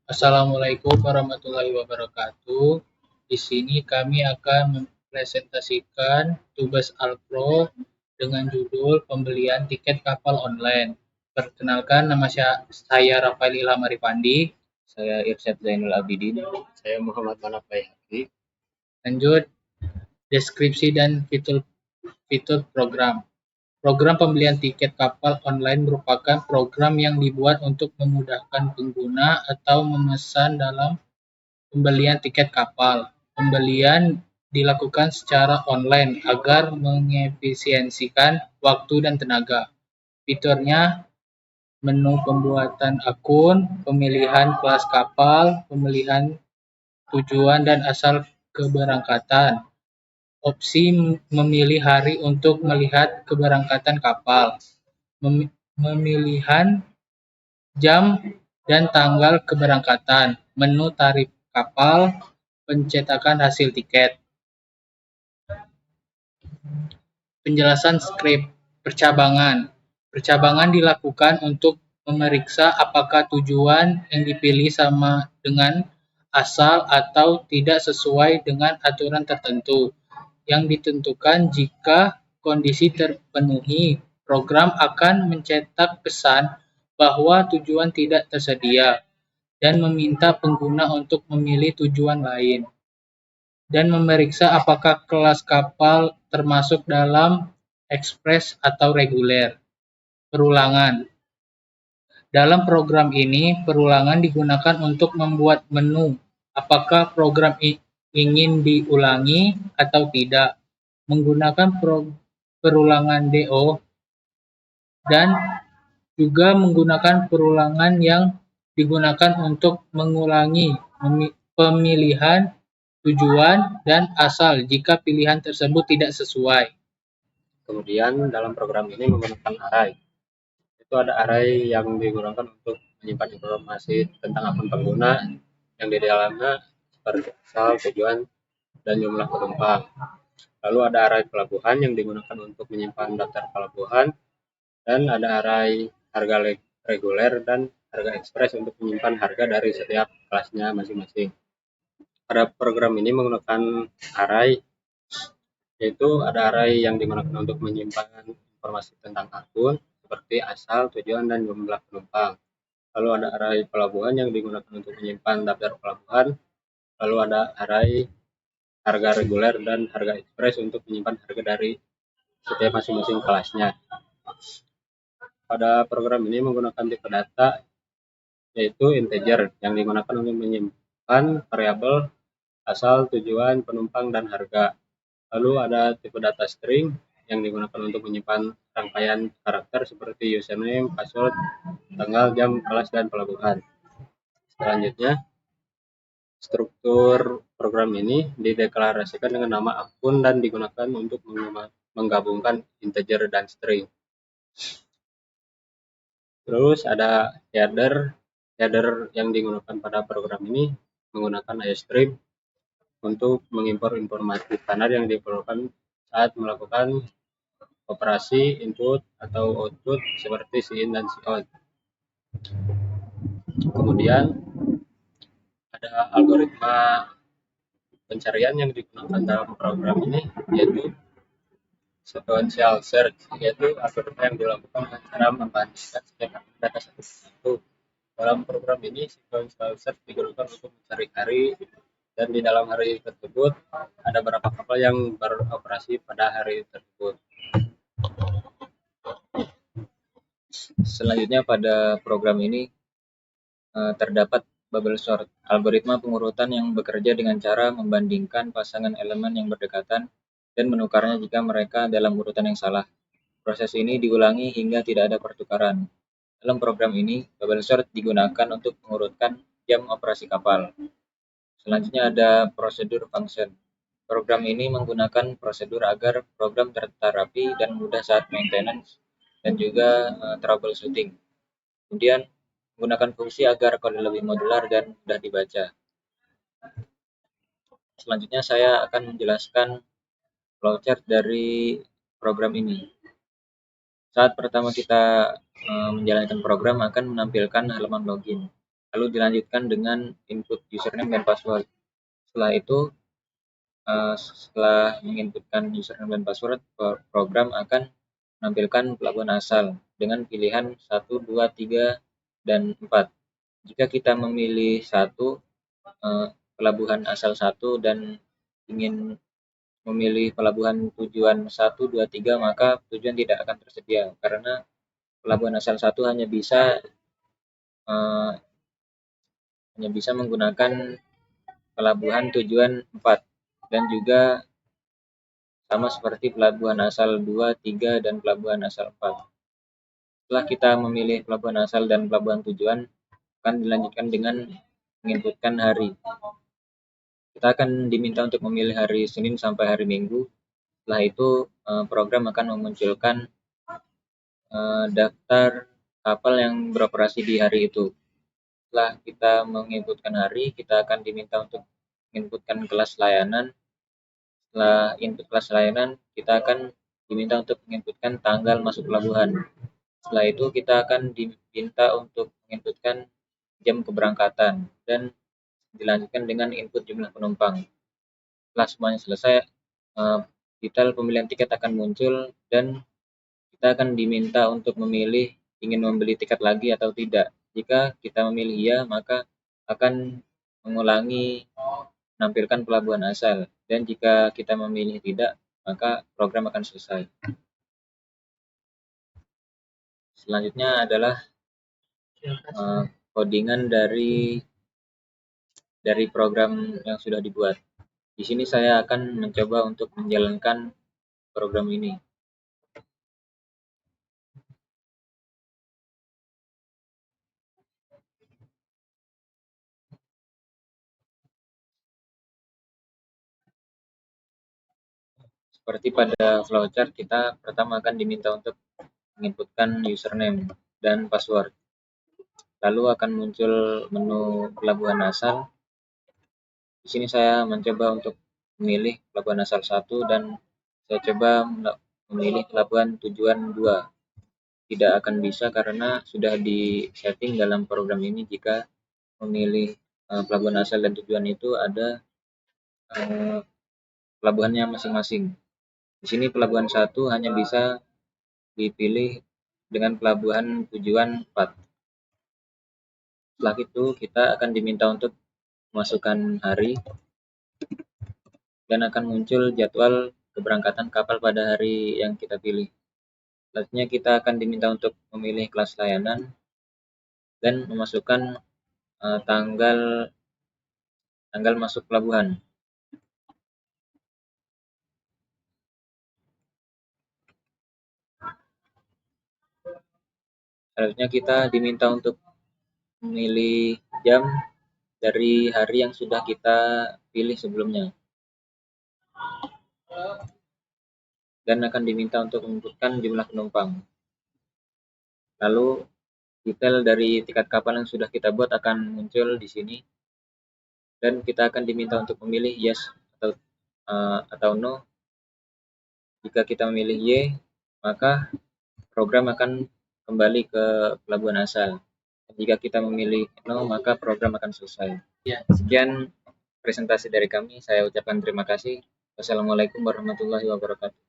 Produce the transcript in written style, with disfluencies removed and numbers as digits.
Assalamualaikum warahmatullahi wabarakatuh. Di sini kami akan mempresentasikan tugas Alpro dengan judul pembelian tiket kapal online. Perkenalkan, nama saya Rafael Ilham Arifandi. Saya Irsyad Zainul Abidin. Saya Muhammad Manaf Baihaqi. Lanjut, deskripsi dan fitur program. Program pembelian tiket kapal online merupakan program yang dibuat untuk memudahkan pengguna atau memesan dalam pembelian tiket kapal. Pembelian dilakukan secara online agar mengefisiensikan waktu dan tenaga. Fiturnya menu pembuatan akun, pemilihan kelas kapal, pemilihan tujuan dan asal keberangkatan, opsi memilih hari untuk melihat keberangkatan kapal, pemilihan jam dan tanggal keberangkatan, menu tarif kapal, pencetakan hasil tiket. Penjelasan skrip percabangan. Percabangan dilakukan untuk memeriksa apakah tujuan yang dipilih sama dengan asal atau tidak sesuai dengan aturan tertentu yang ditentukan. Jika kondisi terpenuhi, program akan mencetak pesan bahwa tujuan tidak tersedia dan meminta pengguna untuk memilih tujuan lain, dan memeriksa apakah kelas kapal termasuk dalam ekspres atau reguler. Perulangan. Dalam program ini, perulangan digunakan untuk membuat menu apakah program ingin diulangi atau tidak, menggunakan perulangan DO, dan juga menggunakan perulangan yang digunakan untuk mengulangi pemilihan tujuan dan asal jika pilihan tersebut tidak sesuai. Kemudian dalam program ini menggunakan array. Itu ada array yang digunakan untuk menyimpan informasi tentang akun pengguna yang di dalamnya seperti asal, tujuan, dan jumlah penumpang. Lalu ada array pelabuhan yang digunakan untuk menyimpan daftar pelabuhan, dan ada array harga reguler dan harga ekspres untuk menyimpan harga dari setiap kelasnya masing-masing. Pada program ini menggunakan array, yaitu ada array yang digunakan untuk menyimpan informasi tentang akun seperti asal, tujuan, dan jumlah penumpang. Lalu ada array pelabuhan yang digunakan untuk menyimpan daftar pelabuhan. Lalu ada array harga reguler dan harga ekspres untuk menyimpan harga dari setiap masing-masing kelasnya. Pada program ini menggunakan tipe data, yaitu integer, yang digunakan untuk menyimpan variabel asal, tujuan, penumpang, dan harga. Lalu ada tipe data string yang digunakan untuk menyimpan rangkaian karakter seperti username, password, tanggal, jam, kelas, dan pelabuhan. Selanjutnya, struktur program ini dideklarasikan dengan nama akun dan digunakan untuk menggabungkan integer dan string. Terus ada header yang digunakan pada program ini menggunakan iostream untuk mengimpor informasi standar yang diperlukan saat melakukan operasi input atau output seperti cin dan cout. Kemudian ada algoritma pencarian yang digunakan dalam program ini, yaitu sequential search, yaitu algoritma yang dilakukan dengan cara membandingkan setiap data satu persatu. Dalam program ini, sequential search digunakan untuk mencari hari, dan di dalam hari tersebut ada berapa kapal yang beroperasi pada hari tersebut. Selanjutnya pada program ini terdapat bubble sort, algoritma pengurutan yang bekerja dengan cara membandingkan pasangan elemen yang berdekatan dan menukarnya jika mereka dalam urutan yang salah. Proses ini diulangi hingga tidak ada pertukaran. Dalam program ini, bubble sort digunakan untuk mengurutkan jam operasi kapal. Selanjutnya ada prosedur function. Program ini menggunakan prosedur agar program terterapi dan mudah saat maintenance dan juga troubleshooting. Kemudian menggunakan fungsi agar kode lebih modular dan mudah dibaca. Selanjutnya saya akan menjelaskan flowchart dari program ini. Saat pertama kita menjalankan program akan menampilkan halaman login. lalu dilanjutkan dengan input username dan password. Setelah itu, setelah menginputkan username dan password, program akan menampilkan pelabuhan asal dengan pilihan 1, 2, 3, dan 4. Jika kita memilih pelabuhan asal 1 dan ingin memilih pelabuhan tujuan 1, 2, 3, maka tujuan tidak akan tersedia karena pelabuhan asal 1 eh, hanya bisa menggunakan pelabuhan tujuan 4 dan juga sama seperti pelabuhan asal 2, 3, dan pelabuhan asal 4. Setelah kita memilih pelabuhan asal dan pelabuhan tujuan, akan dilanjutkan dengan menginputkan hari. Kita akan diminta untuk memilih hari Senin sampai hari Minggu. Setelah itu, program akan memunculkan daftar kapal yang beroperasi di hari itu. Setelah kita menginputkan hari, kita akan diminta untuk menginputkan kelas layanan. Setelah input kelas layanan, kita akan diminta untuk menginputkan tanggal masuk pelabuhan. Setelah itu, kita akan diminta untuk menginputkan jam keberangkatan dan dilanjutkan dengan input jumlah penumpang. Setelah semuanya selesai, detail pemilihan tiket akan muncul dan kita akan diminta untuk memilih ingin membeli tiket lagi atau tidak. Jika kita memilih iya, maka akan mengulangi menampilkan pelabuhan asal. Dan jika kita memilih tidak, maka program akan selesai. Selanjutnya adalah codingan dari program yang sudah dibuat. Di sini saya akan mencoba untuk menjalankan program ini. Seperti pada flowchart, kita pertama akan diminta untuk menginputkan username dan password. Lalu akan muncul menu pelabuhan asal. Di sini saya mencoba untuk memilih pelabuhan asal 1 dan saya coba memilih pelabuhan tujuan 2. Tidak akan bisa karena sudah di-setting dalam program ini jika memilih pelabuhan asal dan tujuan itu ada pelabuhannya masing-masing. Di sini pelabuhan 1 hanya bisa dipilih dengan pelabuhan tujuan 4. Setelah itu kita akan diminta untuk memasukkan hari dan akan muncul jadwal keberangkatan kapal pada hari yang kita pilih. Selanjutnya kita akan diminta untuk memilih kelas layanan dan memasukkan tanggal masuk pelabuhan. Selanjutnya kita diminta untuk memilih jam dari hari yang sudah kita pilih sebelumnya. Dan akan diminta untuk menentukan jumlah penumpang. Lalu detail dari tiket kapal yang sudah kita buat akan muncul di sini. Dan kita akan diminta untuk memilih yes atau no. Jika kita memilih Y, maka program akan kembali ke pelabuhan asal. Jika kita memilih no, maka program akan selesai. Ya. Sekian presentasi dari kami. Saya ucapkan terima kasih. Wassalamualaikum warahmatullahi wabarakatuh.